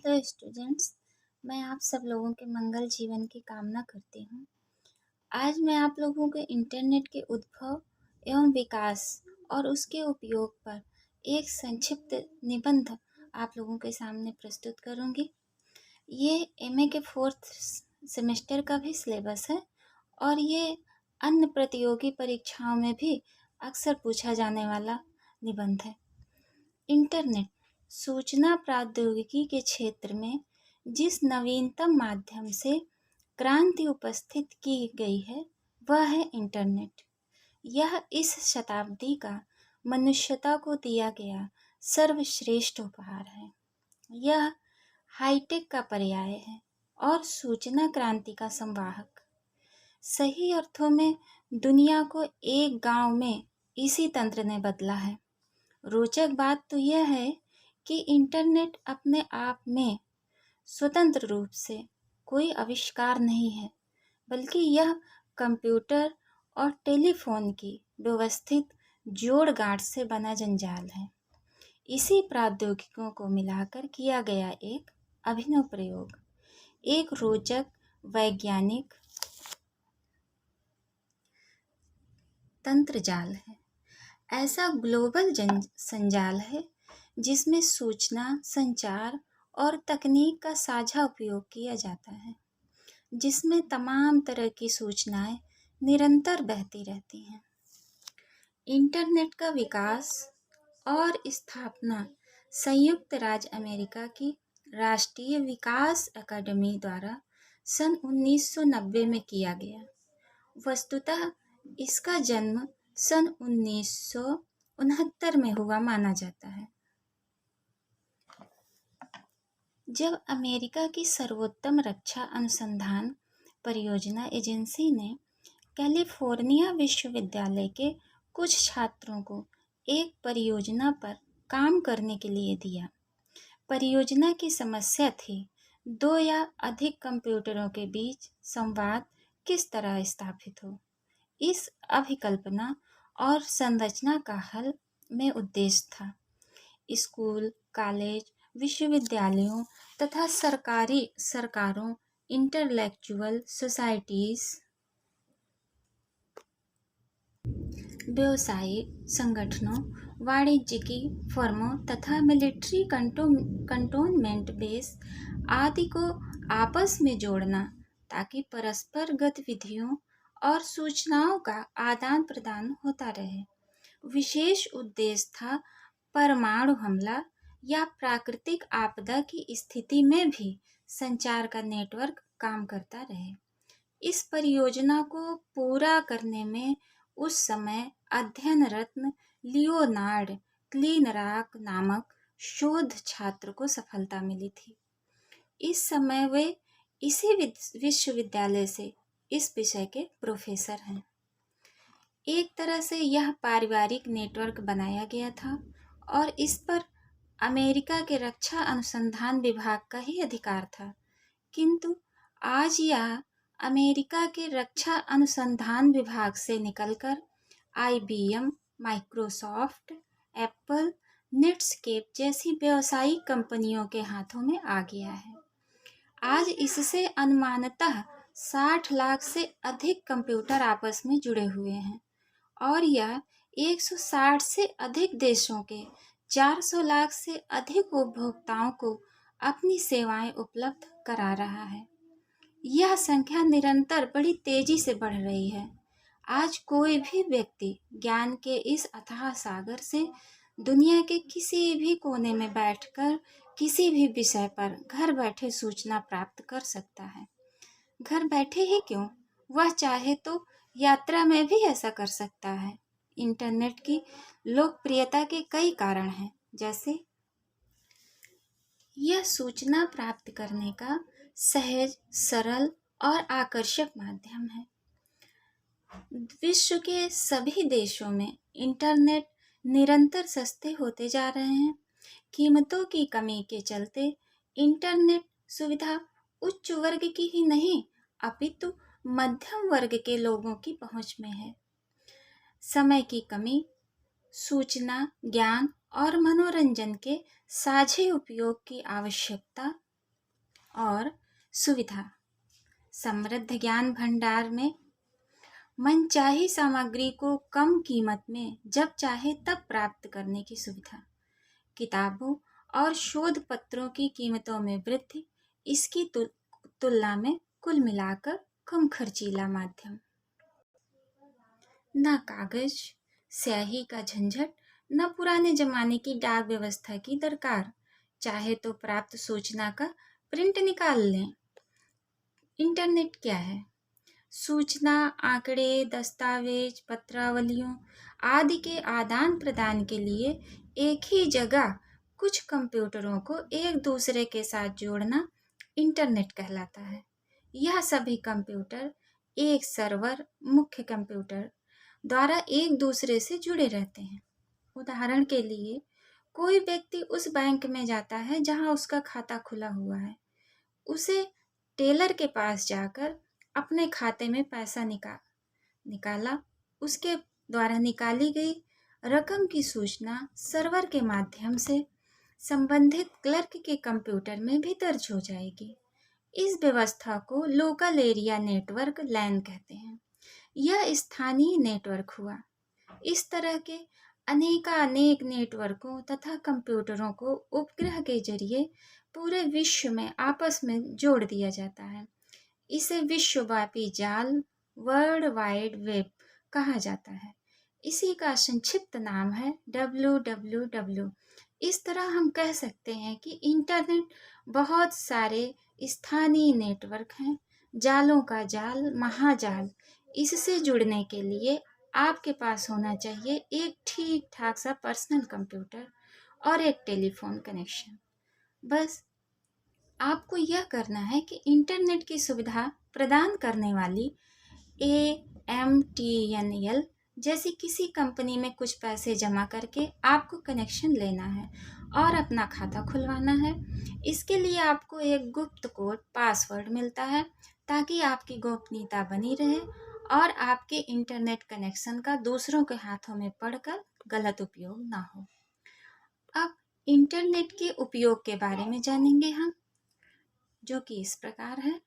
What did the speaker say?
Hello students, मैं आप सब लोगों के मंगल जीवन की कामना करती हूँ। आज मैं आप लोगों के इंटरनेट के उद्भव एवं विकास और उसके उपयोग पर एक संक्षिप्त निबंध आप लोगों के सामने प्रस्तुत करूँगी। ये एमए के 4th सेमेस्टर का भी सिलेबस है और ये अन्य प्रतियोगी परीक्षाओं में भी अक्सर पूछा जाने वाला निबंध है। इंटरनेट सूचना प्रौद्योगिकी के क्षेत्र में जिस नवीनतम माध्यम से क्रांति उपस्थित की गई है वह है इंटरनेट। यह इस शताब्दी का मनुष्यता को दिया गया सर्वश्रेष्ठ उपहार है। यह हाईटेक का पर्याय है और सूचना क्रांति का संवाहक। सही अर्थों में दुनिया को एक गांव में इसी तंत्र ने बदला है। रोचक बात तो यह है कि इंटरनेट अपने आप में स्वतंत्र रूप से कोई आविष्कार नहीं है, बल्कि यह कंप्यूटर और टेलीफोन की व्यवस्थित जोड़ गांठ से बना जंजाल है। इसी प्रौद्योगिकियों को मिलाकर किया गया एक अभिनव प्रयोग, एक रोचक वैज्ञानिक तंत्र जाल है। ऐसा ग्लोबल संजाल है जिसमें सूचना, संचार और तकनीक का साझा उपयोग किया जाता है, जिसमें तमाम तरह की सूचनाएं निरंतर बहती रहती हैं। इंटरनेट का विकास और स्थापना संयुक्त राज्य अमेरिका की राष्ट्रीय विकास अकादमी द्वारा सन 1990 में किया गया। वस्तुतः इसका जन्म सन 1969 में हुआ माना जाता है, जब अमेरिका की सर्वोत्तम रक्षा अनुसंधान परियोजना एजेंसी ने कैलिफोर्निया विश्वविद्यालय के कुछ छात्रों को एक परियोजना पर काम करने के लिए दिया। परियोजना की समस्या थी 2 या अधिक कंप्यूटरों के बीच संवाद किस तरह स्थापित हो। इस अभिकल्पना और संरचना का हल में उद्देश्य था स्कूल, कॉलेज, विश्वविद्यालयों तथा सरकारों, इंटेलेक्चुअल सोसाइटीज, व्यवसायिक संगठनों, वाणिज्यिकी फर्मों तथा मिलिट्री कंटोनमेंट बेस आदि को आपस में जोड़ना, ताकि परस्पर गतिविधियों और सूचनाओं का आदान प्रदान होता रहे। विशेष उद्देश्य था परमाणु हमला या प्राकृतिक आपदा की स्थिति में भी संचार का नेटवर्क काम करता रहे। इस परियोजना को पूरा करने में उस समय अध्ययन रत्न लियोनार्ड क्लीनराक नामक शोध छात्र को सफलता मिली थी। इस समय वे इसी विश्वविद्यालय से इस विषय के प्रोफेसर हैं। एक तरह से यह पारिवारिक नेटवर्क बनाया गया था और इस पर अमेरिका के रक्षा अनुसंधान विभाग का ही अधिकार था, किंतु आज यह अमेरिका के रक्षा अनुसंधान विभाग से निकलकर IBM, माइक्रोसॉफ्ट, एप्पल, नेटस्केप जैसी व्यावसायिक कंपनियों के हाथों में आ गया है। आज इससे अनुमानतः 60 लाख से अधिक कंप्यूटर आपस में जुड़े हुए हैं और यह 160 से अधिक देशों के 400 लाख से अधिक उपभोक्ताओं को अपनी सेवाएं उपलब्ध करा रहा है। यह संख्या निरंतर बड़ी तेजी से बढ़ रही है। आज कोई भी व्यक्ति ज्ञान के इस अथाह सागर से दुनिया के किसी भी कोने में बैठकर किसी भी विषय पर घर बैठे सूचना प्राप्त कर सकता है। घर बैठे ही क्यों, वह चाहे तो यात्रा में भी ऐसा कर सकता है। इंटरनेट की लोकप्रियता के कई कारण हैं, जैसे यह सूचना प्राप्त करने का सहज, सरल और आकर्षक माध्यम है। विश्व के सभी देशों में इंटरनेट निरंतर सस्ते होते जा रहे हैं। कीमतों की कमी के चलते इंटरनेट सुविधा उच्च वर्ग की ही नहीं, अपितु मध्यम वर्ग के लोगों की पहुंच में है। समय की कमी, सूचना, ज्ञान और मनोरंजन के साझे उपयोग की आवश्यकता और सुविधा। समृद्ध ज्ञान भंडार में मनचाही सामग्री को कम कीमत में जब चाहे तब प्राप्त करने की सुविधा। किताबों और शोध पत्रों की कीमतों में वृद्धि इसकी तुलना में कुल मिलाकर कम खर्चीला माध्यम। न कागज स्याही का झंझट, न पुराने जमाने की डाक व्यवस्था की दरकार। चाहे तो प्राप्त सूचना का प्रिंट निकाल लें। इंटरनेट क्या है? सूचना, आंकड़े, दस्तावेज, पत्रावलियों आदि के आदान प्रदान के लिए एक ही जगह कुछ कंप्यूटरों को एक दूसरे के साथ जोड़ना इंटरनेट कहलाता है। यह सभी कंप्यूटर एक सर्वर, मुख्य कंप्यूटर द्वारा एक दूसरे से जुड़े रहते हैं। उदाहरण के लिए, कोई व्यक्ति उस बैंक में जाता है जहां उसका खाता खुला हुआ है। उसे टेलर के पास जाकर अपने खाते में पैसा निकाला, उसके द्वारा निकाली गई रकम की सूचना सर्वर के माध्यम से संबंधित क्लर्क के कंप्यूटर में भी दर्ज हो जाएगी। इस व्यवस्था को लोकल एरिया नेटवर्क लैन कहते हैं। यह स्थानीय नेटवर्क हुआ। इस तरह के अनेक नेटवर्कों तथा कंप्यूटरों को उपग्रह के जरिए पूरे विश्व में आपस में जोड़ दिया जाता है। इसे विश्वव्यापी जाल, वर्ल्ड वाइड वेब कहा जाता है। इसी का संक्षिप्त नाम है www। इस तरह हम कह सकते हैं कि इंटरनेट बहुत सारे स्थानीय नेटवर्क हैं, जालों का जाल, महाजाल। इससे जुड़ने के लिए आपके पास होना चाहिए एक ठीक ठाक सा पर्सनल कंप्यूटर और एक टेलीफोन कनेक्शन। बस आपको यह करना है कि इंटरनेट की सुविधा प्रदान करने वाली AMTNL जैसी किसी कंपनी में कुछ पैसे जमा करके आपको कनेक्शन लेना है और अपना खाता खुलवाना है। इसके लिए आपको एक गुप्त कोड पासवर्ड मिलता है ताकि आपकी गोपनीयता बनी रहे और आपके इंटरनेट कनेक्शन का दूसरों के हाथों में पड़कर गलत उपयोग ना हो। अब इंटरनेट के उपयोग के बारे में जानेंगे हम, जो कि इस प्रकार है।